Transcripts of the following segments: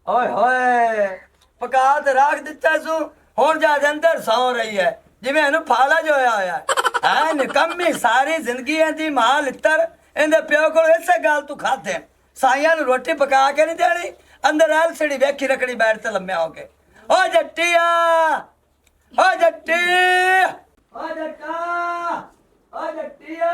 ओए होए पका ते रख दिता सू हुण जा अंदर सौ रही है जिवें इहनूं फाला जो होया है निकम्मी सारी जिंदगी दी मां लित्तर इहदे प्यो कोल इसे गल तू खाधे साइयां नूं रोटी पका के नहीं देनी अंदर एलसीडी वेखी रखनी बैठ ते लम्या होके ओ जट्टिया ओ जट्टी ओ जट्टा ओ जट्टिया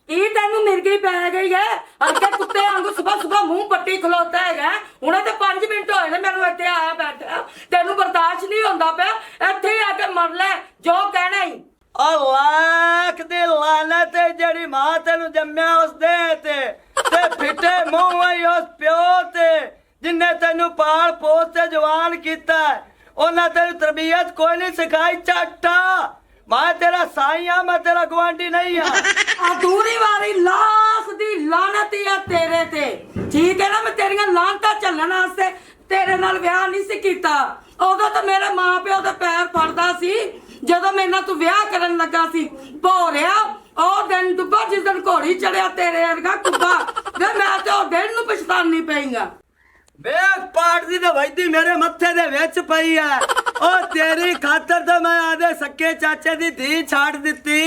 ये तेनू मिर्गी पै गई है अगे कुत्ते वांगू सुबह सुबह मुंह पट्टी खलोता है हुणे ते 5 मिनट होए ने मैनू इत्थे आया बैठा तेनू बर्दाश्त नहीं होंदा पिया इत्थे ही आके मर ले जो कहना ही ओ लाख दी लानत है जड़ी मां तेनू जम्मिया उस दे ते फिटे मुंह वही उस प्यो ते जिन्ने तेनू पाल पोस ते जवान कीता ओना तेनू तरबियत कोई नहीं सिखाई चाटा मैं तेरा साई हां मैं तेरा गुआंढी नहीं हां आ दूरी वाली लाख दी लानत ही है तेरे ते ठीक है ना मैं तेरियां लानतां झल्लण वास्ते तेरे नाल विआह नहीं सी कीता उदों तो मेरे मां प्यो दे पैर फड़दा सी ਜਦੋਂ ਮੇਰੇ ਨਾਲ ਤੂੰ ਵਿਆਹ ਕਰਨ ਲੱਗਾ ਸੀ ਭੋਰਿਆ ਉਹ ਦਿਨ ਡੁੱਬਾ ਜਿਸ ਦਿਨ ਘੋੜੀ ਚੜਿਆ ਤੇਰੇ ਵਰਗਾ ਕੁੱਬਾ ਵੇ ਮੈਂ ਤੇ ਉਹ ਦਿਨ ਨੂੰ ਪਛਤਾਨੀ ਪਈਂਗਾ ਵੇਖ ਪਾਟ ਦੀ ਤੇ ਵਜਦੀ ਮੇਰੇ ਮੱਥੇ ਦੇ ਵਿੱਚ ਪਈ ਐ ਉਹ ਤੇਰੀ ਖਾਤਰ ਤੇ ਮੈਂ ਆਦੇ ਸੱਕੇ ਚਾਚੇ ਦੀ ਧੀ ਛਾੜ ਦਿੱਤੀ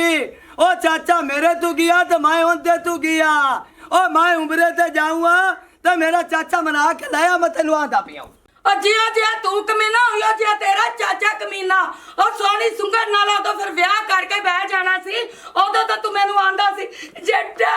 ਉਹ ਚਾਚਾ ਮੇਰੇ ਤੂੰ ਗਿਆ ਤੇ ਮੈਂ ਉਹਦੇ ਤੂੰ ਗਿਆ ਉਹ ਮੈਂ ਉਮਰੇ ਤੇ ਜਾਊਂਗਾ ਤੇ ਮੇਰਾ ਚਾਚਾ ਮਨਾ ਕੇ ਲਾਇਆ ਮੈਂ ਤੈਨੂੰ ਆਂਦਾ ਪਿਆ जिया जिया तू कमीना हुई जिया तेरा चाचा कमीना और सोनी सुंगर नाला तो फिर ब्याह करके बह जाना सी उदों तो तू मैनू आंदा सी जट्टा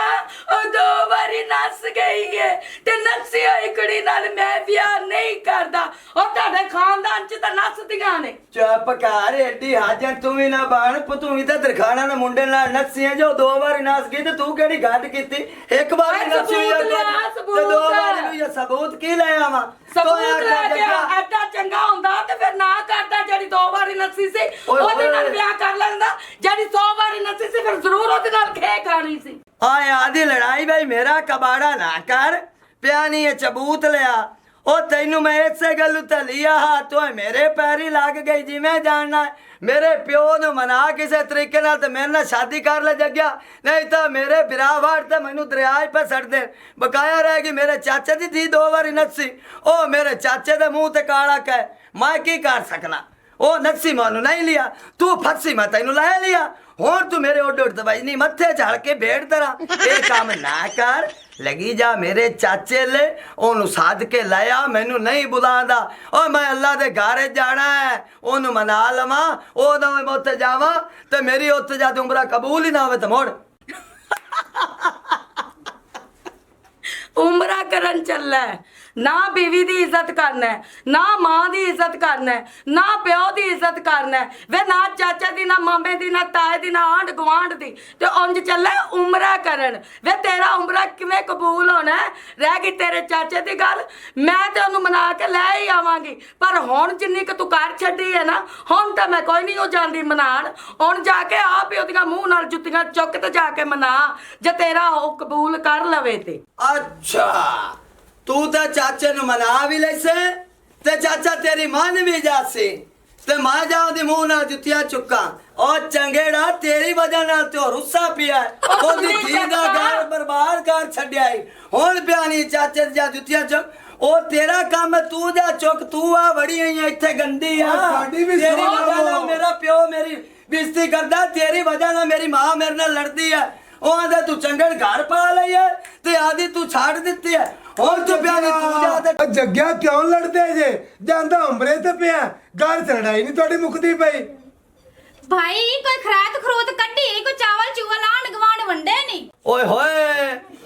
ओ 2 बारी नस गई है ते नसी होई कुड़ी नाल मैं ब्याह नहीं करदा और ताडे खानदान च तां नसदियां ने चुप कर एडी हाजर तू भी ना बन तू भी तो दरखाना ना मुंडे नाल नसी है जो 2 बारी नस गई ते तू केड़ी गड कीती एक बार नसी ते 2 बारी नु ये सबूत की ले आवा सबूत ले ਐਡਾ ਚੰਗਾ ਹੁੰਦਾ ਤੇ ਫਿਰ ਨਾ ਕਰਦਾ ਜਿਹੜੀ 2 ਵਾਰੀ ਨੱਸੀ ਸੀ ਉਹਦੇ ਨਾਲ ਵਿਆਹ ਕਰ ਲੈਂਦਾ ਜਿਹੜੀ 100 ਵਾਰੀ ਨੱਸੀ ਸੀ ਫਿਰ ਜ਼ਰੂਰ ਉਹਦੇ ਨਾਲ ਖੇ ਖਾਣੀ ਸੀ ਆਏ ਆਦੀ ਲੜਾਈ ਬਈ ਮੇਰਾ ਕਬਾੜਾ ਨਾ ਕਰ ਪਿਆ ਨਹੀਂ ਇਹ ਚਬੂਤ ਲਿਆ ਉਹ ਤੈਨੂੰ ਮੈਂ ਇਸੇ ਗੱਲ ਤੇ ਲਿਆ ਤੂੰ ਮੇਰੇ ਪੈਰੀ ਲੱਗ ਗਈ ਜਿਵੇਂ ਜਾਣਨਾ ਮੇਰੇ ਪਿਓ ਨੂੰ ਮਨਾ ਕਿਸੇ ਤਰੀਕੇ ਨਾਲ ਤੇ ਮੇਰੇ ਨਾਲ ਸ਼ਾਦੀ ਕਰ ਲੈ ਜੱਗਿਆ ਨਹੀਂ ਤਾਂ ਮੇਰੇ ਵਿਰਾਵਾੜ ਤੇ ਮੈਨੂੰ ਦਰਿਆ 'ਚ ਪਾ ਛੱਡ ਦੇ ਬਕਾਇਆ ਰਹੇਗੀ ਮੇਰੇ ਚਾਚੇ ਦੀ ਧੀ 2 ਵਾਰੀ ਨੱਸੀ ਉਹ ਮੇਰੇ ਚਾਚੇ ਦੇ ਮੂੰਹ ਤੇ ਕਾਲਾ ਕਹਿ ਮੈਂ ਕੀ ਕਰ ਸਕਣਾ ਉਹ ਨੱਸੀ ਮੈਨੂੰ ਨਹੀਂ ਲਿਆ ਤੂੰ ਫੱਸੀ ਮੈਂ ਤੈਨੂੰ ਲੈ ਲਿਆ ਹੁਣ ਤੂੰ ਮੇਰੇ ਉੱਡ ਉੱਡ ਦਵਾਈ ਨਹੀਂ ਮੱਥੇ ਝਾੜ ਕੇ ਭੇੜ ਤਰਾ ਇਹ ਕੰਮ ਨਾ ਕਰ लगी जा मेरे चाचे ले ओनू साध के लाया मैनू नहीं बुलांदा ओ मैं अल्लाह दे घारे जाना है ओनू मना लवा ओ ना मैं उत्थे जावा ते मेरी उत्थे जाके उम्र कबूल ही ना होवे ते मोड़ उमरा करन चलना है ना बीवी दी इज्जत करना है ना मां दी इज्जत करना है ना प्यो दी इज्जत करना है वे ना चाचा दी ना मामे दी ना ताए दी ना आंढ गुआंढ दी ते उंज चले उमरा करन वे तेरा उमरा किवें कबूल होना है रह गई तेरे चाचे दी गल मैं ते ओनू मना के ले ही आवांगी पर हुण जिन्नी क तू कर छड्डी है ना हुण तां मैं कोई नहीं हो जांदी मनाण हुण जाके आप ही ओदियां मूंह नाल जुत्तियां चुक ते जाके मना जे तेरा ओ कबूल कर लवे ते अच्छा तू तो चाचे नु मना भी लैसे ते चाचा तेरी मान भी जासे ते मां जाओ दी मुंह ना जुतिया चुका और चंगेड़ा तेरी वजह नाल ते रुस्सा पिया ओदी धी दा घर बर्बाद कर छड्या हुण प्यानी चाचे जा जुतिया चुक ओ तेरा काम तू जा चुक तू आ बड़ी आई इथे गंदी आ साडी भी तेरी वजह नाल मेरा प्यो मेरी बेइज्जती करदा तेरी वजह नाल मेरी मां मेरे नाल लड़दी है ओ आंदा तू चंगड़ घर पा लई है ते आदी तू छाड़ दित्ती है और तू प्यानी तू जा ते जग्या क्यों लड़दे जे ਜਾਂਦਾ ਉਮਰੇ ਤੇ ਪਿਆ ਗੱਲ ਚ ਲੜਾਈ ਨਹੀਂ ਤੁਹਾਡੀ ਮੁੱਕਦੀ ਪਈ भाई कोई खरात खरूत कट्टी कोई चावल चूवल आंड गवांड वंडे नहीं ओए होए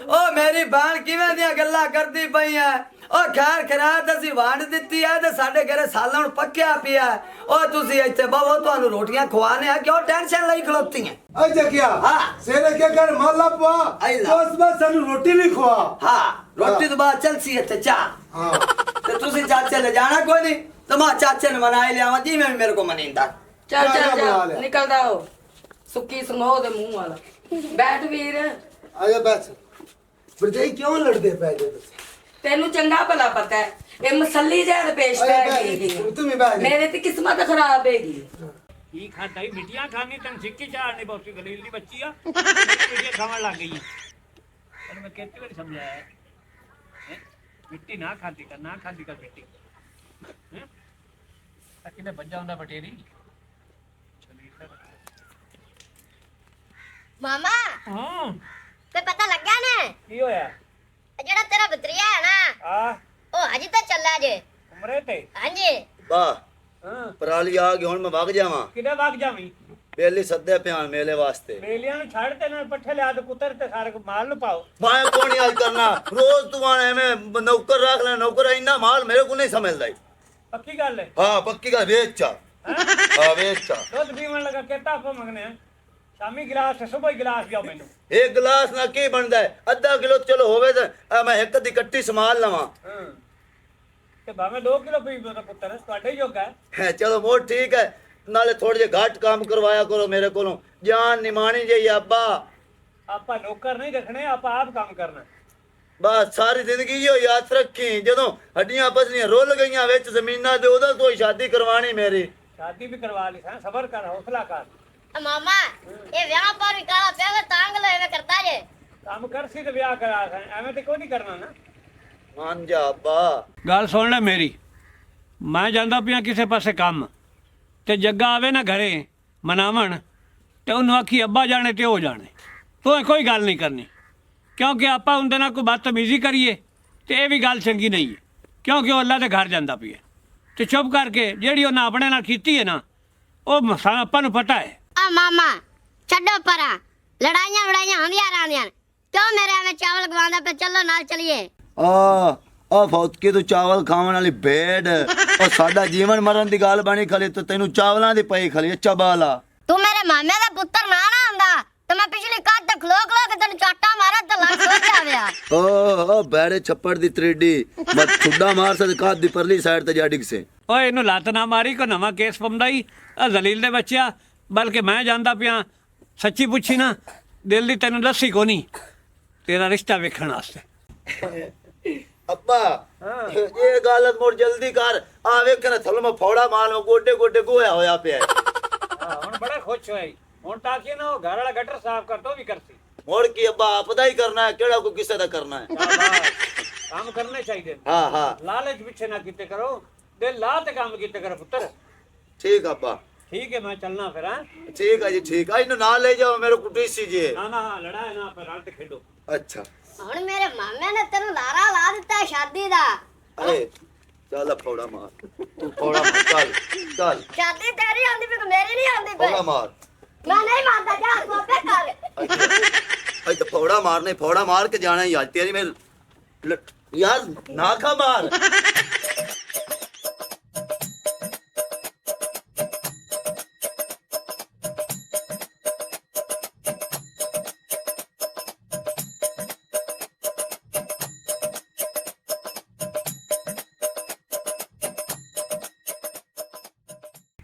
ओ मेरी बहन किवें ਦੀਆਂ ਗੱਲਾਂ ਕਰਦੀ ਪਈ ਐ ओ खैर खरात ਅਸੀਂ ਵੰਡ ਦਿੱਤੀ ਐ ਤੇ ਸਾਡੇ ਘਰੇ ਸਾਲਾਂ ਹੁਣ ਪੱਕਿਆ ਪਿਆ ओ ਤੁਸੀਂ ਇੱਥੇ ਬਵੋ ਤੁਹਾਨੂੰ ਰੋਟੀਆਂ ਖਵਾਣੇ ਆ ਕਿਉਂ ਟੈਨਸ਼ਨ ਲਈ ਖਲੋਤੀ ਐ ਆ ਜੱਗਿਆ ਹਾਂ ਸੇਰੇ ਕੇ ਘਰ ਮਾਲਾ ਪਵਾ ਉਸ ਬਾਅਦ ਸਾਨੂੰ ਰੋਟੀ ਵੀ ਖਵਾ ਹਾਂ ਰੋਟੀ ਤੋਂ ਬਾਅਦ ਚਲਸੀ ਇੱਥੇ ਚਾਹ ਹਾਂ ਤੇ ਤੁਸੀਂ ਚਾਚੇ ਲੈ ਜਾਣਾ ਕੋਈ ਨਹੀਂ ਤੇ ਮੈਂ ਚਾਚੇ ਨੂੰ ਮਨਾਈ ਲਿਆਵਾਂ ਜੀ ਮੈਂ ਮੇਰੇ ਕੋ ਮਨੀਂਦਾ चल जा, चल बना जा लिया। निकलदा हो सुक्की संगो दे मुंह वाला बैठ वीर आजा बस भरजाई क्यों लड़दे पै जे तेनू चंगा भला पता है ये मसली जैद पेश अरे पै बैठ, गई तू भी बैठ। मेरे ते किस्मत खराब हैगी ਕੀ ਖਾਂਦਾ ਹੀ ਮਿੱਟੀਆਂ ਖਾਣੀ ਤੈਨੂੰ ਸਿੱਕੀ ਚਾੜਨੀ ਬਹੁਤੀ ਗਲੀਲ ਦੀ ਬੱਚੀ ਆ ਮਿੱਟੀਆਂ ਖਾਣ ਲੱਗ ਗਈ ਤੈਨੂੰ ਮੈਂ ਕਿਤੇ ਵੀ ਸਮਝਾਇਆ ਹੈ ਮਿੱਟੀ ਨਾ ਖਾਦੀ ਕਰ ਮਿੱਟੀ ਹੈ ਕਿਤੇ ਵੱਜਾ ਹੁੰਦਾ ਬਟੇਰੀ ਮਾਮਾ ਹਾਂ ਤੇ ਪਤਾ ਲੱਗਾ ਨਾ ਕੀ ਹੋਇਆ ਇਹ ਜਿਹੜਾ ਤੇਰਾ ਬਤਰੀਆ ਹੈ ਨਾ ਆ ਉਹ ਹਜੇ ਤਾਂ ਚੱਲਿਆ ਜੇ ਉਮਰੇ ਤੇ ਹਾਂਜੀ ਵਾਹ ਹਾਂ ਪਰਾਲੀ ਆ ਗਈ ਹੁਣ ਮੈਂ ਵਗ ਜਾਵਾਂ ਕਿਤੇ ਵਗ ਜਾਵੀਂ ਬੇਲੀ ਸੱਦੇ ਪਿਆਣ ਮੇਲੇ ਵਾਸਤੇ ਬੇਲੀਆਂ ਨੂੰ ਛੱਡ ਤੇ ਨਾਲ ਪੱਠੇ ਲਿਆ ਤੇ ਕੁੱਤਰ ਤੇ ਸਾਰੇ ਮਾਲ ਨੂੰ ਪਾਓ ਮੈਂ ਕੋਣੀ ਹਾਲ ਕਰਨਾ ਰੋਜ਼ ਤੂੰ ਆਣ ਐਵੇਂ ਨੌਕਰ ਰੱਖ ਲੈ ਨੌਕਰ ਇੰਨਾ ਮਾਲ ਮੇਰੇ ਕੋਲ ਨਹੀਂ ਸਮਝਦਾ ਈ। ਪੱਕੀ ਗੱਲ ਹੈ ਹਾਂ ਪੱਕੀ ਗੱਲ ਵੇਚ ਚਾ ਹਾਂ ਵੇਚ ਚਾ ਦੁੱਧ ਪੀਵਣ ਲੱਗਾ ਕਿਤਾ ਆਪੋ ਮੰਗਨੇ ਆ ਸ਼ਾਮੀ ਗਿਲਾਸ ਤੇ ਸੁਬਹ ਗਿਲਾਸ ਦਿਓ ਮੈਨੂੰ ਇੱਕ ਗਲਾਸ ਨਾਲ ਕੀ ਬਣਦਾ ਹੈ ਅੱਧਾ ਕਿਲੋ ਚਲੋ ਹੋਵੇ ਤਾਂ ਮੈਂ ਇੱਕ ਦੀ ਕੱਟੀ ਸਮਾਲ ਲਵਾਂ ਹਾਂ ਤੇ ਭਾਵੇਂ 2 ਕਿਲੋ ਪੀਵੋ ਤਾਂ ਪੁੱਤਰ ਤੁਹਾਡੇ ਹੀ ਜੋਗਾ ਹੈ ਚਲੋ ਮੋੜ ਠੀਕ ਹੈ ਨਾਲੇ ਥੋੜੇ ਜਿਹਾ ਘੱਟ ਕੰਮ ਕਰਵਾਇਆ ਕਰੋ ਮੇਰੇ ਕੋਲੋਂ ਜਾਨ ਨਿਮਾਣੀ ਜਿਹੀ ਅੱਬਾ ਆਪਾਂ ਨੌਕਰ ਨਹੀਂ ਰੱਖਣੇ ਆਪਾਂ ਆਪ ਕੰਮ ਕਰਨਾ ਬਸ ਸਾਰੀ ਜ਼ਿੰਦਗੀ ਇਹੋ ਯਾਦ ਰੱਖੀ ਜਦੋਂ ਹੱਡੀਆਂ ਪਸਲੀਆਂ ਰੁੱਲ ਗਈਆਂ ਵਿੱਚ ਜ਼ਮੀਨਾਂ ਦੇ ਉਦੋਂ ਤੋਂ ਹੀ ਸ਼ਾਦੀ ਕਰਵਾਣੀ ਮੇਰੀ ਸ਼ਾਦੀ ਵੀ ਕਰਵਾ ਲਈ ਸਾਂ ਸਬਰ ਕਰ ਹੌਸਲਾ ਕਰ ਮਾਮਾ ਇਹ ਵਿਆਹ ਪਰ ਵੀ ਕਾਲਾ ਪਿਆ ਤਾਂਗ ਲੈ ਐਵੇਂ ਕਰਦਾ ਜੇ ਕੰਮ ਕਰ ਸੀ ਤੇ ਵਿਆਹ ਕਰਾ ਸਾਂ ਐਵੇਂ ਤੇ ਕੋਈ ਨਹੀਂ ਕਰਨਾ ਨਾ ਮੰਨ ਜਾ ਅੱਬਾ ਗੱਲ ਸੁਣ ਲੈ ਮੇਰੀ ਮੈਂ ਜਾਂਦਾ ਪਿਆ ਕਿਸੇ ਪਾਸੇ ਕੰਮ ਤੇ ਜੱਗਾ ਆਵੇ ਨਾ ਘਰੇ ਮਨਾਵਣ ਤੇ ਉਹਨੂੰ ਆਖੀ ਅੱਬਾ ਜਾਣੇ ਤੇ ਉਹ ਜਾਣੇ ਤੂੰ ਕੋਈ ਗੱਲ ਨਹੀਂ ਕਰਨੀ ਕਿਉਂਕਿ ਆਪਾਂ ਉਹਦੇ ਨਾਲ ਕੋਈ ਬਦਤਮੀਜ਼ੀ ਕਰੀਏ ਤੇ ਇਹ ਵੀ ਗੱਲ ਚੰਗੀ ਨਹੀਂ ਹੈ ਕਿਉਂਕਿ ਉਹ ਅੱਲਾ ਦੇ ਘਰ ਜਾਂਦਾ ਪਿਆ ਤੇ ਚੁੱਪ ਕਰਕੇ ਜਿਹੜੀ ਉਹਨਾਂ ਆਪਣੇ ਨਾਲ ਕੀਤੀ ਹੈ ਨਾ ਉਹ ਆਪਾਂ ਨੂੰ ਪਤਾ ਹੈ ਆ ਮਾਮਾ ਛੱਡੋ ਪਰਾਂ ਲੜਾਈਆਂ ਵੜਾਈਆਂ ਹੁੰਦੀਆਂ ਰਹਿੰਦੀਆਂ ਨੇ। ਕਿਉਂ ਮੇਰੇ ਐਵੇਂ ਚਾਵਲ ਗਵਾਉਂਦਾ ਪਏ ਚੱਲੋ ਨਾਲ ਚਲੀਏ ਆ ਫੌਤਕੀ ਤੂੰ ਚਾਵਲ ਖਾਣ ਵਾਲੀ ਭੇਡ ਉਹ ਸਾਡਾ ਜੀਵਨ ਮਰਨ ਦੀ ਗੱਲ ਬਣੀ ਖਲੀ ਤੇ ਤੈਨੂੰ ਚਾਵਲਾਂ ਦੀ ਪਈ ਖਲੀ ਅੱਛਾ ਬਾਲਾ ਤੂੰ ਮੇਰੇ ਮਾਮੇ ਦਾ ਪੁੱਤਰ ਨਾ ਹੁੰਦਾ ਤੇ ਮੈਂ ਪਿਛਲੀ ਕੱਦ ਤੇ ਖਲੋ ਕੇ ਤੈਨੂੰ ਚਾਟਾ ਮਾਰਾ ਤੇ ਲੱਗ ਸੋ ਜਾਵਿਆ ਓ ਬੈੜੇ ਛੱਪੜ ਦੀ ਤ੍ਰਿਡੀ ਮੈਂ ਛੁੱਡਾ ਮਾਰ ਸਕ ਕਾਦ ਦੀ ਪਰਲੀ ਸਾਈਡ ਤੇ ਜਾ ਡਿੱਗ ਸੇ ਓਏ ਇਹਨੂੰ ਲੱਤ ਨਾ ਮਾਰੀ ਕੋ ਨਵਾਂ ਕੇਸ ਪੰਦਾ ਹੀ ਆ ਜ਼ਲੀਲ ਦੇ ਬੱਚਿਆ ਬਲਕਿ ਮੈਂ ਜਾਂਦਾ ਪਿਆ ਸੱਚੀ ਪੁੱਛੀ ਨਾ ਦਿਲ ਦੀ ਤੈਨੂੰ ਦੱਸੀ ਕੋ ਨਹੀਂ ਤੇਰਾ ਰਿਸ਼ਤਾ ਵੇਖਣ ਵਾਸਤੇ ਅੱਬਾ ਇਹ ਗੱਲ ਮੋੜ ਜਲਦੀ ਕਰ ਆ ਵੇਖ ਨਾ ਥਲ ਮੈਂ ਫੌੜਾ ਮਾਲ ਗੋਡੇ ਗੋਡੇ ਗੋਇਆ ਹੋਇਆ ਪਿਆ ਹੁਣ ਬੜਾ ਖੁਸ਼ ਹੋਇਆ ਹੁਣ ਤਾਂ ਕਿ ਨਾ ਉਹ ਘਰ ਵਾਲਾ ਗਟਰ ਸਾਫ਼ ਕਰ ਤੋ ਵੀ ਕਰਸੀ ਮੋੜ ਕੀ ਅੱਬਾ ਆਪਦਾ ਹੀ ਕਰਨਾ ਹੈ ਕਿਹੜਾ ਕੋ ਕਿਸੇ ਦਾ ਕਰਨਾ ਹੈ ਕੰਮ ਕਰਨੇ ਚਾਹੀਦੇ ਹਾਂ ਹਾਂ ਲਾਲਚ ਪਿੱਛੇ ਨਾ ਕੀਤੇ ਕਰੋ ਦਿਲ ਲਾ ਤੇ ਕੰਮ ਕੀਤੇ ਕਰੋ ਪੁੱਤਰ ਠੀਕ ਅੱਬਾ ਠੀਕ ਹੈ ਮੈਂ ਚੱਲਣਾ ਫਿਰ ਹਾਂ ਠੀਕ ਹੈ ਜੀ ਠੀਕ ਹੈ ਇਹਨੂੰ ਨਾਲ ਲੈ ਜਾਓ ਮੇਰੇ ਕੁਟੀ ਸੀ ਜੀ ਨਾ ਨਾ ਲੜਾਈ ਨਾ ਪਰ ਰਲ ਤੇ ਖੇਡੋ ਅੱਛਾ ਹੁਣ ਮੇਰੇ ਮਾਮੇ ਨੇ ਤੈਨੂੰ ਲਾਰਾ ਲਾ ਦਿੱਤਾ ਸ਼ਾਦੀ ਦਾ ਅਰੇ ਚੱਲ ਫੌੜਾ ਮਾਰ ਤੂੰ ਫੌੜਾ ਮਾਰ ਚੱਲ ਚੱਲ ਸ਼ਾਦੀ ਤੇਰੀ ਆਂਦੀ ਪਈ ਮੇਰੀ ਨਹੀਂ ਆਂਦੀ ਫੌੜਾ ਪਈ ਮਾਰ ਮੈਂ ਨਹੀਂ ਮਾਰਦਾ ਜਾ ਸੋਪੇ ਕਰ ਅੱਜ ਤਾਂ ਫੌੜਾ ਮਾਰਨੇ ਫੌੜਾ ਮਾਰ ਕੇ ਜਾਣਾ ਹੀ ਅੱਜ ਤੇਰੀ ਮੈਂ ਯਾਰ ਨਾ ਖਾ ਮਾਰ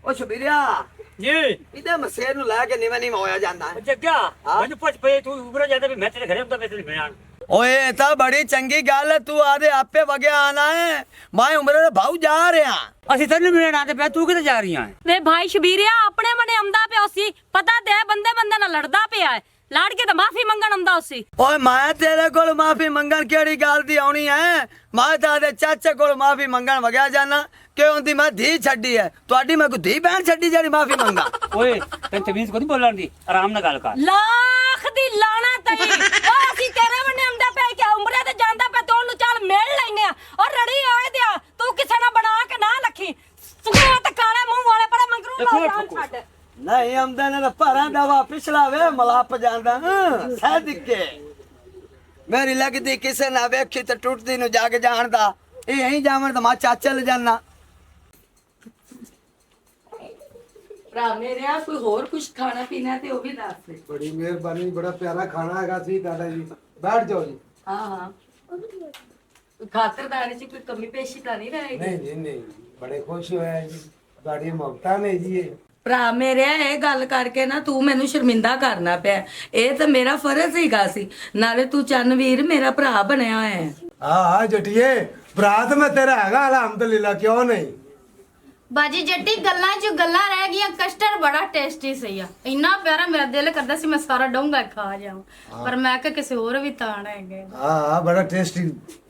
ਉਹ ਸ਼ਬੀਰਿਆ ਜੀ ਇਹਦੇ ਮਸੇਰ ਨੂੰ ਲੈ ਕੇ ਨਿਵੇਂ ਨਹੀਂ ਹੋਇਆ ਜਾਂਦਾ ਜੱਗਾ ਮੈਨੂੰ ਪੁੱਛ ਪਏ ਤੂੰ ਉਬਰ ਜਾਂਦਾ ਵੀ ਮੈਂ ਤੇਰੇ ਘਰੇ ਹੁੰਦਾ ਮੈਂ ਤੇਰੀ ਬਿਆਨ ਓਏ ਇਹ ਤਾਂ ਬੜੀ ਚੰਗੀ ਗੱਲ ਹੈ ਤੂੰ ਆਦੇ ਆਪੇ ਵਗਿਆ ਆਣਾ ਹੈ ਮੈਂ ਉਮਰੇ ਦੇ ਭਾਉ ਜਾ ਰਿਹਾ ਅਸੀਂ ਤੈਨੂੰ ਮਿਲਣ ਆਤੇ ਪਿਆ ਤੂੰ ਕਿੱਥੇ ਜਾ ਰਹੀ ਆਂ ਵੇ ਭਾਈ ਸ਼ਬੀਰਿਆ ਆਪਣੇ ਮਨੇ ਆਉਂਦਾ ਪਿਆ ਸੀ ਪਤਾ ਤੇ ਬੰਦੇ ਬੰਦੇ ਨਾਲ ਲੜਦਾ ਪਿਆ ਹੈ ਲੜ ਕੇ ਤਾਂ ਮਾਫੀ ਮੰਗਣ ਆਉਂਦਾ ਸੀ ਓਏ ਮੈਂ ਤੇਰੇ ਕੋਲ ਮਾਫੀ ਮੰਗਣ ਕਿਹੜੀ ਗੱਲ ਦੀ ਆਉਣੀ ਹੈ ਮੈਂ ਤਾਂ ਆਦੇ ਚਾਚੇ ਕੋਲ ਮਾਫੀ ਮੰਗਣ ਵਗਿਆ ਜਾਣਾ ਕਿ ਉਹਦੀ ਮੈਂ ਧੀ ਛੱਡੀ ਹੈ ਤੁਹਾਡੀ ਮੈਂ ਕੋਈ ਧੀ ਭੈਣ ਛੱਡੀ ਜਿਹੜੀ ਮਾਫੀ ਮੰਗਾ ਓਏ ਤੈਨੂੰ ਤਮੀਜ਼ ਕੋਈ ਨਹੀਂ ਬੋਲਣ ਦੀ ਆਰਾਮ ਨਾਲ ਗੱਲ ਕਰ ਲੱਖ ਦੀ ਲਾਣਾ ਤਈ ਓ ਅਸੀਂ ਤੇਰੇ ਮਨੇ ਆਉਂਦਾ ਪਿਆ ਕਿ ਉਮਰੇ ਤੇ ਜਾਂਦਾ ਪਿਆ ਤੇ ਉਹਨੂੰ ਚੱਲ ਮਿਲ ਲੈਨੇ ਆ ਔਰ ਰੜੀ ਆਏ ਦਿਆ ਤੂੰ ਕਿਸੇ ਨਾਲ ਬਣਾ ਕੇ ਨਾ ਲੱਖੀ ਸੁਖੋ ਤੇ ਕਾਲੇ ਮੂੰਹ ਵਾਲੇ ਪਰ ਮੰਗਰੂ ਲਾ ਜਾਨ ਛੱਡ ਨਹੀਂ ਆਉਂਦਾ ਨਾ ਭਾਰਾਂ ਦਵਾ ਪਿਛਲਾ ਵੇ ਮਲਾਪ ਜਾਂਦਾ ਸਦਕੇ ਮੇਰੀ ਲੱਗਦੀ ਕਿਸੇ ਨਾ ਵੇਖੀ ਤੇ ਟੁੱਟਦੀ ਨੂੰ ਜਾ ਕੇ ਜਾਣਦਾ ਇਹ ਯਹੀਂ ਜਾਵਣ ਤਾਂ ਮੈਂ ਚਾਚੇ ਲੈ ਜਾਣਾ ਭਰਾ ਮੇਰਿਆ ਕੋਈ ਹੋਰ ਕੁਝ ਖਾਣਾ ਪੀਣਾ ਤੇ ਉਹ ਵੀ ਦੱਸ ਦੇ ਬੜੀ ਮਿਹਰਬਾਨੀ ਬੜਾ ਪਿਆਰਾ ਖਾਣਾ ਹੈਗਾ ਸੀ ਦਾਦਾ ਜੀ ਬੈਠ ਜਾਓ ਜੀ ਹਾਂ ਹਾਂ ਖਾਤਰਦਾਰੀ ਚ ਕੋਈ ਕਮੀ ਪੇਸ਼ੀ ਤਾਂ ਨਹੀਂ ਰਹੇਗੀ ਨਹੀਂ ਜੀ ਨਹੀਂ ਬੜੇ ਖੁਸ਼ ਹੋਇਆ ਜੀ ਤੁਹਾਡੀ ਮਮਤਾ ਨੇ ਜੀ ਇਹ ਭਰਾ ਮੇਰਿਆ ਇਹ ਗੱਲ ਕਰਕੇ ਨਾ ਤੂੰ ਮੈਨੂੰ ਸ਼ਰਮਿੰਦਾ ਕਰਨਾ ਪਿਆ ਇਹ ਤਾਂ ਮੇਰਾ ਫਰਜ਼ ਹੀਗਾ ਸੀ ਨਾਲੇ ਤੂੰ ਚੰਨਵੀਰ ਮੇਰਾ ਭਰਾ ਬਣਿਆ ਹੋਇਆ ਹੈ ਹਾਂ ਜਟੀਏ ਬਰਾਤ ਮੈਂ ਤੇਰਾ ਹੈਗਾ ਅਲਹਮਦੁਲਿਲਾ ਕਿਉਂ ਨਹੀਂ ਬਾਜੀ ਜੱਟੀ ਗੱਲਾਂ 'ਚ ਗੱਲਾਂ ਰਹਿ ਗਈਆਂ ਕਸਟਰਡ ਬੜਾ ਟੇਸਟੀ ਸੀ ਆ ਇੰਨਾ ਪਿਆਰਾ ਮੇਰਾ ਦਿਲ ਕਰਦਾ ਸੀ ਮੈਂ ਸਾਰਾ ਡੋਂਗਾ ਖਾ ਜਾਵਾਂ ਪਰ ਮੈਂ ਕਿ ਕਿਸੇ ਹੋਰ ਵੀ ਤਾਣ ਹੈਗੇ ਹਾਂ ਬੜਾ ਟੇਸਟੀ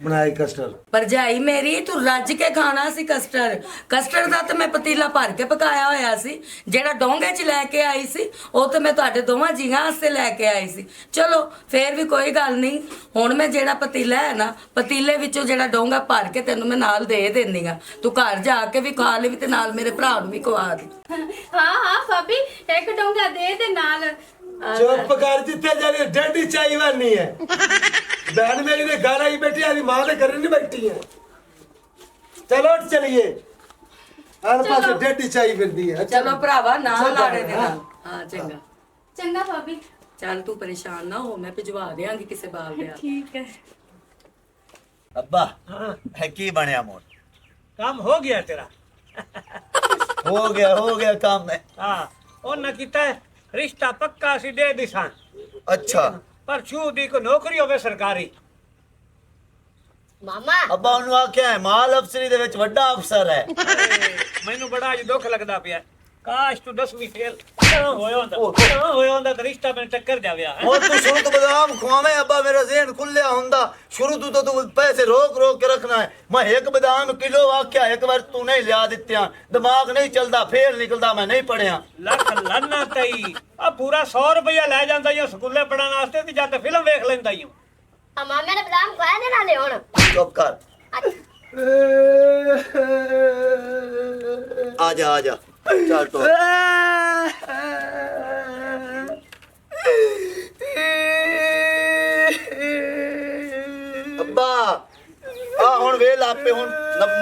ਬਣਾਈ ਕਸਟਰਡ। ਭਰਜਾਈ ਮੇਰੀ ਤੂੰ ਰੱਜ ਕੇ ਖਾਣਾ ਸੀ ਕਸਟਰਡ ਦਾ ਤੇ ਮੈਂ ਪਤੀਲਾ ਭਰ ਕੇ ਪਕਾਇਆ ਹੋਇਆ ਸੀ। ਜਿਹੜਾ ਡੋਂਗੇ 'ਚ ਲੈ ਕੇ ਆਈ ਸੀ ਉਹ ਤੇ ਮੈਂ ਤੁਹਾਡੇ ਦੋਵਾਂ ਜੀਆਂ ਵਾਸਤੇ ਲੈ ਕੇ ਆਈ ਸੀ। ਚਲੋ ਫੇਰ ਵੀ ਕੋਈ ਗੱਲ ਨਹੀਂ, ਹੁਣ ਮੈਂ ਜਿਹੜਾ ਪਤੀਲਾ ਹੈ ਨਾ ਪਤੀਲੇ ਵਿੱਚੋਂ ਜਿਹੜਾ ਡੋਂਗਾ ਭਰ ਕੇ ਤੈਨੂੰ ਮੈਂ ਨਾਲ ਦੇ ਦਿੰਦੀ ਆ। ਤੂੰ ਘਰ ਜਾ ਕੇ ਵੀ ਖਾ ਲਈ ਤੇ ਨਾਲ ਮੇਰੇ ਭਰਾ ਨੂੰ ਵੀ ਖਵਾ ਦੇ। ਹਾਂ ਭਾਬੀ ਇੱਕ ਡੋਂਗਾ ਦੇ ਤੇ ਨਾਲ ਚੁੱਪ ਕਰ, ਜਿੱਥੇ ਜਾਣੀ ਡੰਡੀ ਚਾਈ ਵਾਨੀ ਹੈ। ਬਹਿਨ ਮੇਰੀ ਦੇ ਘਰ ਆਈ ਬੈਠੀ ਆਦੀ ਮਾਂ ਦੇ ਘਰ ਨਹੀਂ ਬੈਠੀ ਹੈ। ਚਲੋ ਉੱਠ ਚਲੀਏ, ਹਰ ਪਾਸੇ ਡੰਡੀ ਚਾਈ ਫਿਰਦੀ ਹੈ। ਚਲੋ ਭਰਾਵਾ ਨਾ ਚੱਲ ਲਾੜੇ ਦੇ ਹਾਂ। ਨਾਲ। ਹਾਂ ਚੰਗਾ ਚੰਗਾ ਭਾਬੀ ਚੱਲ ਤੂੰ ਪਰੇਸ਼ਾਨ ਨਾ ਹੋ, ਮੈਂ ਭਿਜਵਾ ਦਿਆਂਗੀ ਕਿਸੇ ਬਾਲ ਦੇ। ਠੀਕ ਹੈ। ਅੱਬਾ ਹੈ ਕੀ ਬਣਿਆ ਮੋਰ? ਕੰਮ ਹੋ ਗਿਆ ਤੇਰਾ। ਹੋ ਗਿਆ ਕੰਮ ਹੈ। ਹਾਂ ਉਹਨਾਂ ਕੀਤਾ ਹੈ, ਰਿਸ਼ਤਾ ਪੱਕਾ ਸੀ ਦੇ ਦਿਸਾਂ, ਅੱਛਾ ਪਰ ਛੂ ਦੀ ਕੋ ਨੌਕਰੀ ਹੋਵੇ ਸਰਕਾਰੀ। ਮਾਮਾ ਅੱਬਾ ਉਹਨੂੰ ਆਖਿਆ ਹੈ ਮਾਲ ਅਫਸਰੀ ਦੇ ਵਿੱਚ ਵੱਡਾ ਅਫਸਰ ਹੈ। ਮੈਨੂੰ ਬੜਾ ਅੱਜ ਦੁੱਖ ਲੱਗਦਾ ਪਿਆ, ਕਾਸ਼ ਤੂੰ 10ਵੀਂ ਫੇਲ ਹੋਇਆ ਹੁੰਦਾ ਤਾਂ ਰਿਸ਼ਤਾ ਮੈਨੂੰ ਟੱਕਰ ਜਾਵਿਆ। ਹੋਰ ਤੂੰ ਸ਼ੁਰੂ ਤੋਂ ਬਦਾਮ ਖਵਾਵੇਂ ਅੱਬਾ, ਮੇਰਾ ਜ਼ਿਹਨ ਖੁੱਲਿਆ ਹੁੰਦਾ। ਸ਼ੁਰੂ ਤੋਂ ਤਾਂ ਤੂੰ ਪੈਸੇ ਰੋਕ ਕੇ ਰੱਖਣਾ ਹੈ। ਮੈਂ ਇੱਕ ਬਦਾਮ ਕਿਲੋ ਆਖਿਆ, ਇੱਕ ਵਾਰ ਤੂੰ ਨਹੀਂ ਲਿਆ ਦਿੱਤਿਆਂ, ਦਿਮਾਗ ਨਹੀਂ ਚੱਲਦਾ, ਫੇਰ ਨਿਕਲਦਾ ਮੈਂ ਨਹੀਂ ਪੜਿਆ। ਲੱਖ ਲਾਨਾ ਤਈ ਆ ਪੂਰਾ 100 ਰੁਪਇਆ ਲੈ ਜਾਂਦਾ ਈ ਸਕੂਲੇ ਪੜਨ ਵਾਸਤੇ ਤੇ ਜਦ ਫਿਲਮ ਵੇਖ ਲੈਂਦਾ ਈ। ਆ ਮਾਮੇ ਨੇ ਬਦਾਮ ਖਵਾਇਆ ਨੇ ਨਾਲੇ ਹੁਣ। ਚੁੱਪ ਕਰ, ਆ ਜਾ ਚੱਲ ਤੋ। ਅੱਬਾ ਆ ਹੁਣ ਵੇ ਲਾਪੇ, ਹੁਣ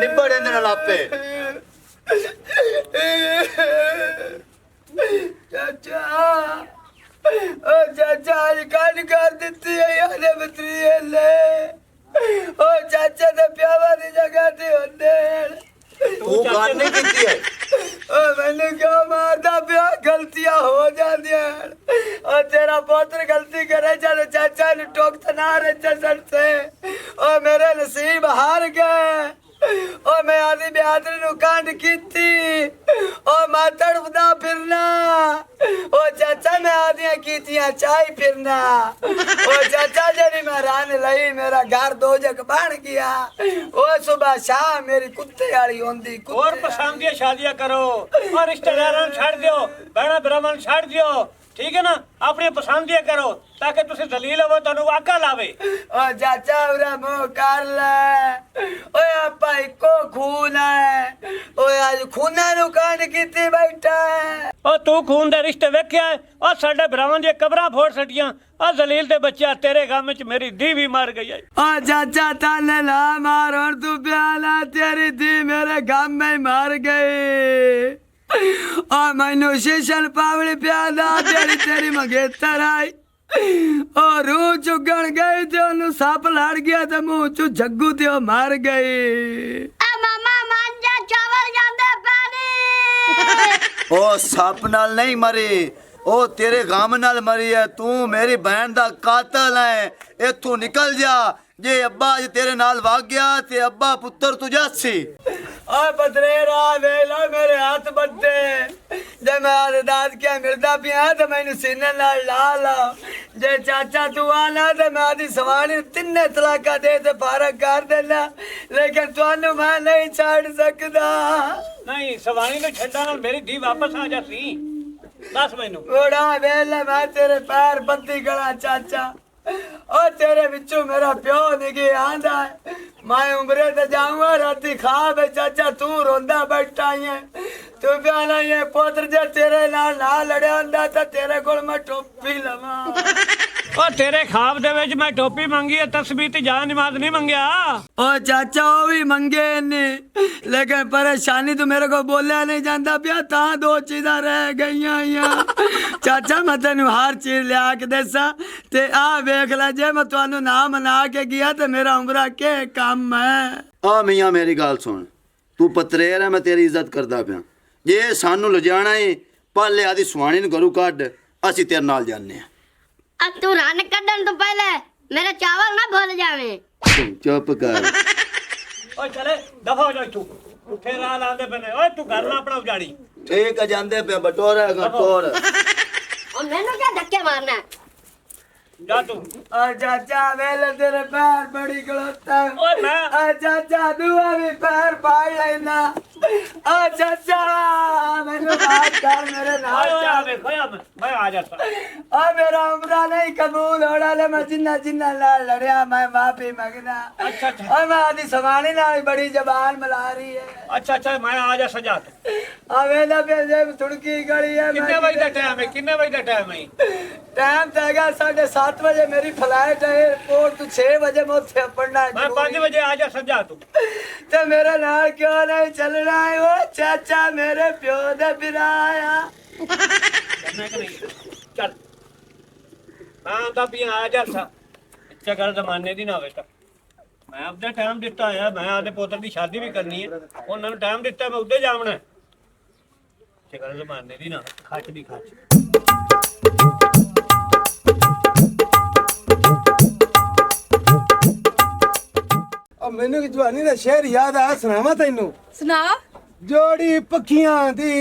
ਨਿਬੜ ਇਹਦੇ ਨਾਲ ਆਪੇ। ਚਾਚਾ ਓ ਚਾਚਾ ਅੱਜ ਕੱਢ ਕਰ ਦਿੱਤੀ ਹੈ ਯਾਰੇ ਬਤਰੀ ਲੈ। ਓ ਚਾਚਾ ਦੇ ਪਿਆਵਾ ਦੀ ਜਗ੍ਹਾ ਤੇ ਹੁੰਦੇ ਤੂੰ ਗੱਲ ਨਹੀਂ ਕੀਤੀ ਹੈ। ਓ ਮੈਨੂੰ ਕਿਉਂ ਮਾਰਦਾ ਪਿਆ? ਗਲਤੀਆਂ ਹੋ ਜਾਂਦੀਆਂ। ਓ ਤੇਰਾ ਪੁੱਤਰ ਗਲਤੀ ਕਰੇ ਜਦ ਚਾਚਾ ਨੂੰ ਟੋਕਤ ਨਾ ਰਹੇ ਚੱਲ ਸੇ। ਓ ਮੇਰੇ ਨਸੀਬ ਹਾਰ ਗਏ। ਓ ਮੈਂ ਆਦੀ ਬਿਆਦਰੀ ਨੂੰ ਕੰਡ ਕੀਤੀ। ਓ ਮੈਂ ਤੜਫਦਾ ਫਿਰਨਾ। ਓ ਚਾਚਾ ਮੈਂ ਆਦੀਆਂ ਕੀਤੀਆਂ ਚਾਹੀ ਫਿਰਨਾ। ਓ ਚਾਚਾ ਜਿਹੜੀ ਮੈਂ ਰਨ ਲਈ ਮੇਰਾ ਘਰ ਦੋ ਜਗ ਬਣ ਗਿਆ। ਓ ਸੁਬह शाम ਮੇਰੀ ਕੁੱਤੇ ਵਾਲੀ ਹੁੰਦੀ ਹੋਰ ਪਸੰਦ ਦੀਆਂ ਸ਼ਾਦੀਆਂ ਕਰੋ, ਔਰ ਰਿਸ਼ਤੇਦਾਰਾਂ ਨੂੰ ਛੱਡ ਦਿਓ, ਬਹਿਣਾ ਭਰਾਵਾਂ ਨੂੰ ਛੱਡ ਦਿਓ, ਠੀਕ ਹੈ ਨਾ? ਆਪਣੀਆਂ ਪਸੰਦ ਦੀਆਂ ਕਰੋ ਤਾਂ ਕਿ ਤੁਸੀਂ ਦਲੀਲ ਹੋਵੋ, ਤੁਹਾਨੂੰ ਅਕਲ ਆਵੇ। ਓ ਚਾਚਾ ਉਰਾ ਮੂੰਹ ਕਰ ਲੈ। ਓਏ ਆਪਾਂ ਇੱਕੋ ਖੂਨ ਹੈ। ਓਏ ਅੱਜ ਖੂਨਾਂ ਨੂੰ ਕੰਡ ਕੀਤੀ ਬੈਠਾ ਹੈ। ਉਹ ਤੂੰ ਖੂਨ ਦੇ ਰਿਸ਼ਤੇ ਵੇਖਿਆ? ਉਹ ਸਾਡੇ ਭਰਾਵਾਂ ਦੀਆਂ ਕਬਰਾਂ ਫੋੜ ਛੱਡੀਆਂ। ਆ ਜ਼ਲੀਲ ਦੇ ਬੱਚਾ ਤੇਰੇ ਗਮ ਵਿੱਚ ਮੇਰੀ ਧੀ ਵੀ ਮਰ ਗਈ ਹੈ। ਓ ਚਾਚਾ ਤਾਨੇ ਲਾ ਮਾਰ ਹੁਣ ਤੂੰ ਪਿਆਲਾ, ਤੇਰੀ ਧੀ ਮੇਰੇ ਗਮ में मर गई। ਓ ਮੈਨੂੰ ਸ਼ੀਸ਼ਲ ਪਾਵਲੀ ਪਿਆਦਾ ਜਿਹੜੀ ਤੇਰੀ ਮੰਗੇਤਰ ਆਈ। ਓ ਰੂਹ ਚੁਗਣ ਗਈ ਤੇ ਉਹਨੂੰ ਸੱਪ ਲੜ ਗਿਆ ਤੇ ਮੂੰਹ ਚੋਂ ਜੱਗੂ ਤੇ ਉਹ ਮਰ ਗਈ। ਆ ਮਾਮਾ ਮੰਨ ਜਾ, ਚਾਵਲ ਜਾਂਦੇ ਪਾਣੀ। ਉਹ ਸੱਪ ਨਾਲ ਨਹੀਂ ਮਰੀ, ਉਹ ਤੇਰੇ ਗਮ ਨਾਲ ਮਰੀ ਹੈ। ਤੂੰ ਮੇਰੀ ਭੈਣ ਦਾ ਕਾਤਲ ਹੈ। ਇੱਥੋਂ ਨਿਕਲ ਜਾ। ਜੇ ਅੱਬਾ ਅੱਜ ਤੇਰੇ ਨਾਲ ਵਗ ਗਿਆ ਤੇ ਅੱਬਾ ਪੁੱਤਰ ਤੂੰ ਜਾਸੀ। ਓਏ ਬਦਰੇਰਾ ਵੇਲਾ ਮੇਰੇ ਹੱਥ ਬੱਦੇ। ਜੇ ਮੈਂ ਆਦਾਦ ਕਿਆ ਮਿਲਦਾ ਪਿਆ ਤੇ ਮੈਨੂੰ ਸੀਨੇ ਨਾਲ ਲਾ ਲਾ। ਜੇ ਚਾਚਾ ਤੂੰ ਆਣਾ ਤੇ ਮੈਂ ਆਦੀ ਸਵਾਣੀ ਤਿੰਨੇ ਤਲਾਕਾ ਦੇ ਤੇ ਫਾਰਗ ਕਰ ਦੇਣਾ, ਲੇਕਿਨ ਤੁਹਾਨੂੰ ਮੈਂ ਨਹੀਂ ਛੱਡ ਸਕਦਾ। ਨਹੀਂ ਸਵਾਣੀ ਨੂੰ ਛੱਡਾਂ ਨਾਲ ਮੇਰੀ ਧੀ ਵਾਪਸ ਆ ਜਾਸੀ। ਦੱਸ ਮੈਨੂੰ। ਬੜਾ ਵੇਲਾ ਮੈਂ ਤੇਰੇ ਪੈਰ ਬੰਦੀ ਗਲਾ ਚਾਚਾ। ਓ ਤੇਰੇ ਵਿੱਚੋਂ ਮੇਰਾ ਪਿਓ ਨਿਗੇ ਆਂਦਾ ਹੈ। ਮੈਂ ਉਮਰੇ ਤੇ ਜਾਊਂਗਾ ਰਾਤੀ ਖਾਬ ਚਾਚਾ ਤੂੰ ਰੋਂਦਾ ਬੈਠਾ ਹੈ। ਤੂੰ ਪਿਆਲਾ ਇਹ ਪੁੱਤਰ ਜੇ ਤੇਰੇ ਨਾਲ ਨਾ ਲੜਿਆ ਹੁੰਦਾ ਤਾਂ ਤੇਰੇ ਕੋਲ ਮੈਂ ਟੋਪੀ ਲਵਾਂ। ਉਹ ਤੇਰੇ ਖਾਬ ਦੇ ਵਿੱਚ ਮੈਂ ਟੋਪੀ ਮੰਗੀ ਹੈ, ਤਸਬੀਹ ਤੇ ਜਾਨ ਨਮਾਜ਼ ਨਹੀਂ ਮੰਗਿਆ। ਓ ਚਾਚਾ ਉਹ ਵੀ ਮੰਗੇ ਨੇ, ਲੇਕਿਨ ਪਰੇਸ਼ਾਨੀ ਤੂੰ ਮੇਰੇ ਕੋ ਬੋਲਿਆ ਨਹੀਂ ਜਾਂਦਾ ਪਿਆ ਤਾਂ ਦੋ ਚੀਜ਼ਾਂ ਰਹਿ ਗਈਆਂ। ਚਾਚਾ ਮੈਂ ਤੈਨੂੰ ਹਰ ਚੀਜ਼ ਲਿਆ ਕੇ ਦੇਸਾਂ ਤੇ ਆ ਵੇਖ ਲੈ, ਜੇ ਮੈਂ ਤੁਹਾਨੂੰ ਨਾ ਮਨਾ ਕੇ ਗਿਆ ਤੇ ਮੇਰਾ ਉਮਰਾ ਕੇ ਕੰਮ ਹੈ। ਆ ਮੀਆਂ ਮੇਰੀ ਗੱਲ ਸੁਣ, ਤੂੰ ਪਤਰੇਰ ਹੈ, ਮੈਂ ਤੇਰੀ ਇੱਜ਼ਤ ਕਰਦਾ ਪਿਆ। ਜੇ ਸਾਨੂੰ ਲਿਜਾਣਾ ਏ ਪਾਲੇ ਆਦੀ ਸੁਹਾਣੀ ਨੂੰ ਘਰੋਂ ਕੱਢ, ਅਸੀਂ ਤੇਰੇ ਨਾਲ ਜਾਂਦੇ ਆ। ਆ ਤੂੰ ਰਨ ਕੱਢਣ ਤੋਂ ਪਹਿਲੇ ਮੇਰੇ ਚਾਵਲ ਨਾ ਭੁੱਲ ਜਾਵੇਂ। ਤੂੰ ਚੁੱਪ ਕਰ। ਓਏ ਚਲੇ ਦਫਾ ਹੋ ਜਾ ਇੱਥੋਂ। ਪੁੱਠੇ ਰਾਹ ਲਾਉਂਦੇ ਪਏ ਨੇ। ਓਏ ਤੂੰ ਘਰ ਨਾ ਆਪਣਾ ਉਜਾੜੀ। ठीक है जानते पे बटोरा का टोर और मैंने क्या धक्के मारना है? ਜਾ ਤੂੰ। ओ चाचा वेले तेरे पैर बड़ी खलोता ਓਏ ਮੈਂ ओ चाचा दुआ भी पैर पाड़ लेना। ओ चाचा मैंने बात कर मेरे नाल ਓਏ चल। ਆਵੇ ਖੋਇਆ ਮੈਂ ਆ ਜਾਤਾ। ओ मेरा उम्रा नहीं कबूल होना ले मैं जिन्ना जिन्ना नाल लड़िया मैं माफी मंगना। अच्छा अच्छा ओ मैं आदि समानी नाल बड़ी जबान मिला रही है। अच्छा अच्छा मैं आ जा सजा के। आ वेला पे जेब थुड़की गली है। कितने बजे का टाइम है? कितने बजे का टाइम है? टाइम तो हैगा 7:30 बजे मेरी फ्लाइट है एयरपोर्ट तो 6 बजे मैं उत्थे पड़ना है। मैं 5 बजे आ जा सजा तू। ते मेरे नाल क्यों नहीं चलना है? ओ चाचा मेरे प्यो दे बिराया। करना कि नहीं? चल मैं आंदा भी आ जा सा। इच्छा कर जमाने दी ना होवे ਤਾਂ ਮੈਂ ਆਪਦਾ ਟਾਈਮ ਦਿੱਤਾ ਆ। ਮੈਂ ਆਦੇ ਪੁੱਤਰ ਦੀ ਸ਼ਾਦੀ ਵੀ ਕਰਨੀ ਹੈ। ਉਹਨਾਂ ਨੂੰ ਟਾਈਮ ਦਿੱਤਾ ਮੈਂ ਉੱਦੇ ਜਾਵਣਾ। ਇੱਛਾ ਕਰ ਜਮਾਨੇ ਦੀ ਨਾ ਖੱਚ ਦੀ ਖੱਚ। ਉਹ ਮੈਨੂੰ ਕਿ ਜਵਾਨੀ ਦਾ ਸ਼ੇਰ ਯਾਦ ਆ ਸੁਣਾਵਾਂ ਤੈਨੂੰ। ਸੁਣਾ। ਜੋੜੀ ਪੱਖੀਆਂ ਦੀ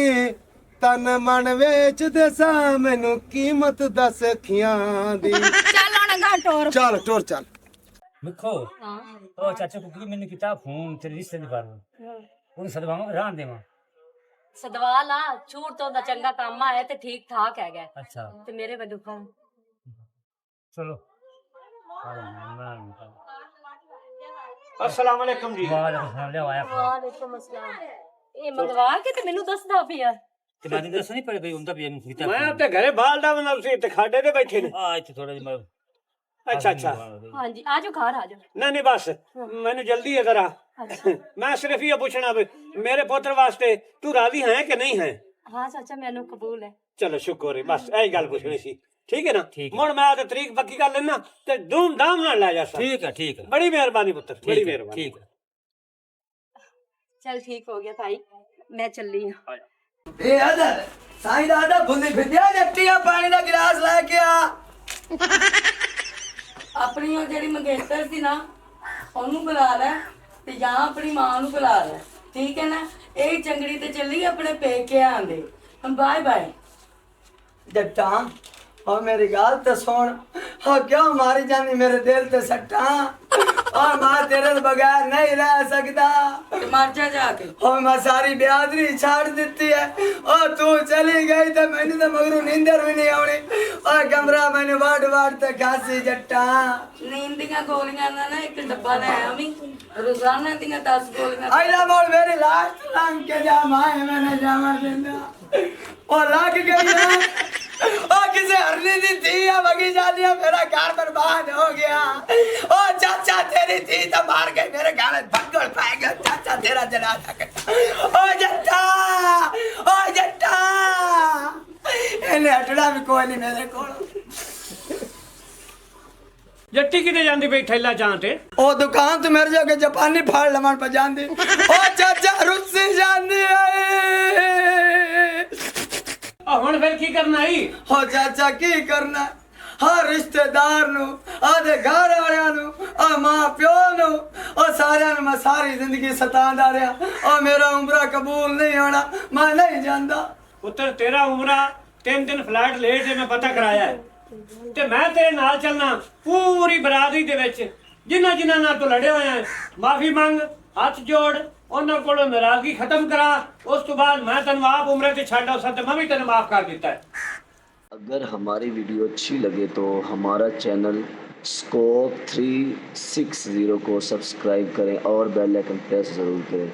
ਤਨ ਮਨ ਵੇਚਦੇ ਸਾਂ ਮੈਨੂੰ ਕੀਮਤ ਦੱਸ ਅੱਖੀਆਂ ਦੀ। ਚੱਲ ਹੁਣ ਗਾ ਟੋਰ। ਚੱਲ ਟੁਰ ਚੱਲ। ਦੇਖੋ ਉਹ ਚਾਚਾ ਕੁਕੀ ਮੈਨੂੰ ਕੀਤਾ ਫੋਨ ਤੇ ਰਿਸ਼ਤੇ ਦੀ ਬਾਰੇ ਉਹਨੂੰ ਸਦਵਾਵਾਂ ਰਾਣ ਦੇਵਾਂ। ਸਦਵਾ ਲਾ, ਛੂਟ ਤੋਂ ਦਾ ਚੰਗਾ ਕੰਮ ਆਇਆ ਤੇ ਠੀਕ ਠਾਕ ਹੈਗਾ ਅੱਛਾ ਤੇ ਮੇਰੇ ਵੱਲੋਂ ਕੌਣ? ਚਲੋ अस्सलाम वालेकुम जी। ਵਾਲੇਕੁਮ ਲਿਆ ਆਇਆ ਵਾਲੇਕੁਮ ਅਸਲਾਮ। ਇਹ ਮੰਗਵਾ ਕੇ ਤੇ ਮੈਨੂੰ ਦੱਸਦਾ ਪਿਆ। ਤੇ ਮੈਂ ਦੱਸ ਨਹੀਂ ਪੜੇ ਬਈ ਹੁੰਦਾ ਵੀ ਇਹਨੂੰ ਕੀਤਾ ਮੈਂ ਤੇ ਘਰੇ ਬਾਲਦਾ ਬਣਾ ਸੀ ਤੇ ਖਾਡੇ ਤੇ ਬੈਠੇ ਨੇ। ਆ ਇੱਥੇ ਥੋੜਾ ਜਿਹਾ अच्छा अच्छा ਹਾਂਜੀ ਆਜੋ ਘਰ ਆਜੋ। नहीं नहीं बस मैंने जल्दी है जरा। मैं सिर्फ ये पूछना भी मेरे पुत्र वास्ते तू राजी है कि नहीं है? ਹਾਂ ਚਾਚਾ ਮੈਨੂੰ ਕਬੂਲ ਹੈ। चलो शुक्र है बस यही गल पूछनी सी। ठीक है ना? ठीक है। मुड़ मैं आते तरीक पक्की कर लेना ते धूमधाम नाल ला जा सा। ਠੀਕ ਹੈ ਠੀਕ ਹੈ बड़ी मेहरबानी पुत्र बड़ी ठीक है मेहरबानी। ठीक है ਚਲ ਠੀਕ ਹੋ ਗਿਆ ਭਾਈ ਮੈਂ ਚੱਲੀ ਹਾਂ। ए अदर साईं दादा भुंदी फिद्या जट्टियां पानी दा गिलास लेके आ। ਆਪਣੀ ਉਹ ਜਿਹੜੀ ਮੰਗੇਤਰ ਸੀ ਨਾ ਉਹਨੂੰ ਬੁਲਾ ਲੈ ਤੇ ਜਾਂ ਆਪਣੀ ਮਾਂ ਨੂੰ ਬੁਲਾ ਲੈ। ਠੀਕ ਹੈ ਨਾ? ਇਹ ਚੰਗੜੀ ਤੇ ਚੱਲੀ ਆਪਣੇ ਪੇਕੇ ਆਂਦੇ। Bye bye. जट्टा और मेरी गाल तो सुन और क्यों मारी जानी मेरे दिल ते सट्टा और मां तेरे बगैर नहीं रह सकता ਤੇ ਮਰ ਜਾ ਜਾ ਕੇ। और मैं सारी बियादरी छाड़ दी है और तू चली गई तो मैंने तो मगरू नींदर भी नहीं आनी और कमरा मैंने वाट ते खासी जट्टा। नींद ਦੀਆਂ ਗੋਲੀਆਂ ਦਾ ਨਾ ਇੱਕ ਡੱਬਾ ਲੈ ਆਵੀਂ। ਰੋਜ਼ਾਨਾ ਦੀਆਂ 10 ਗੋਲੀਆਂ। आइला मोड़ मेरी लास्ट रंग के जा माए मैंने जामा देना और लग गई है और किसे हरनी दी थी या बगी जानिया मेरा घर बर्बाद हो गया। ओ चाचा तेरी थी तो मार गई मेरे घर में भगड़ पाएगा चाचा तेरा जनाजा कटा। ओ जट्टा इन्हें हटड़ा भी कोई नहीं मेरे को। जट्टी किते जांदी बई थैला चां ते? ओ दुकान तो मेरे जोगे जापानी फाड़ लमन पर जांदी। ओ चाचा रुस्सी जांदी है। ਹੁਣ ਫਿਰ ਕੀ ਕਰਨਾ ਈ? हो चाचा की करना हर रिश्तेदार नु आदे घर वालियां नु आ मां प्यो नु ओ सारियां नु मैं सारी जिंदगी सतांदा रहा और मेरा उम्रा कबूल नहीं होना मैं नहीं जानदा। ਪੁੱਤਰ ਤੇਰਾ ਉਮਰਾ 3 ਦਿਨ ਫਲਾਈਟ ਲੇਟ ਹੈ ਮੈਂ ਪਤਾ ਕਰਾਇਆ ਹੈ ਤੇ ਮੈਂ ਤੇਰੇ ਨਾਲ ਚੱਲਣਾ ਪੂਰੀ ਬਰਾਦਰੀ ਦੇ ਵਿੱਚ ਜਿਨ੍ਹਾਂ ਜਿਨ੍ਹਾਂ ਨਾਲ ਤੂੰ ਲੜਿਆ ਹੋਇਆ ਹੈ ਮਾਫੀ ਮੰਗ ਹੱਥ ਜੋੜ ਉਹਨਾਂ ਕੋਲੋਂ ਨਾਰਾਜ਼ਗੀ ਖਤਮ ਕਰਾ ਉਸ ਤੋਂ ਬਾਅਦ ਮੈਂ ਤੈਨੂੰ ਆਪ ਉਮਰੇ ਤੇ ਛੱਡ ਆਉਂ ਤੇ ਮੈਂ ਵੀ ਤੈਨੂੰ ਮਾਫ ਕਰ ਦਿੱਤਾ ਹੈ। अगर हमारी वीडियो अच्छी लगे तो हमारा चैनल स्कोप 360 को सब्सक्राइब करें और बेल आइकन प्रेस ज़रूर करें।